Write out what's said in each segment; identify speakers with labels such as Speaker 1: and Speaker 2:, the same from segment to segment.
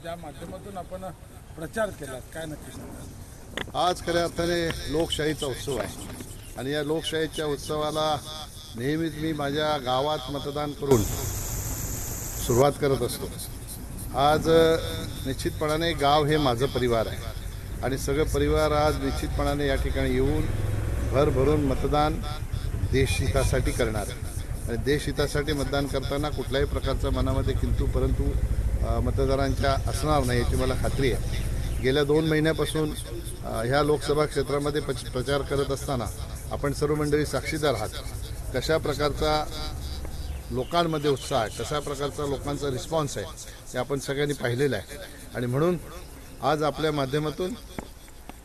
Speaker 1: ज्या माध्यमातून आपण प्रचार केलात, काय नक्की सांगाल?
Speaker 2: आज खऱ्या अर्थाने लोकशाहीचा उत्सव आहे आणि या लोकशाहीच्या उत्सवाला नेहमीच मी माझ्या गावात मतदान करून सुरुवात करत असतो. आज निश्चितपणाने गाव हे माझं परिवार आहे आणि सगळं परिवार आज निश्चितपणाने या ठिकाणी येऊन भरभरून मतदान देशहितासाठी करणार आहे. आणि देशहितासाठी मतदान करताना कुठल्याही प्रकारचा मनामध्ये किंतु परंतु मतदारांच्या असणार नाही याची मला खात्री आहे. गेल्या 2 महिन्यापासून ह्या लोकसभा क्षेत्रामध्ये प्रचार करत असताना आपण सर्व मंडळी साक्षीदार आहात. कशा प्रकारचा लोकांमध्ये उत्साह आहे, कशा प्रकारचा लोकांचा रिस्पॉन्स आहे हे आपण सगळ्यांनी पाहिलेलं आहे. आणि म्हणून आज आपल्या माध्यमातून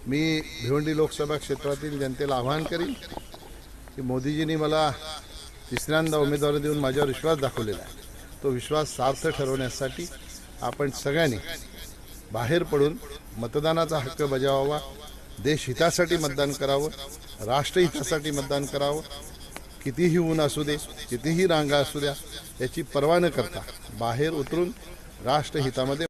Speaker 2: मी भिवंडी लोकसभा क्षेत्रातील जनतेला आवाहन करीन की मोदीजींनी मला तिसऱ्यांदा उमेदवारी देऊन माझ्यावर विश्वास दाखवलेला आहे. तो विश्वास सार्थ ठरवण्यासाठी आपण सगळ्यांनी बाहेर पडून मतदानाचा हक्क बजावावा, देशहितासाठी मतदान करावं, राष्ट्रहितासाठी मतदान करावं. कितीही ऊन असू दे, कितीही रांगा असू द्या, याची पर्वा न करता बाहेर उतरून राष्ट्रहितामध्ये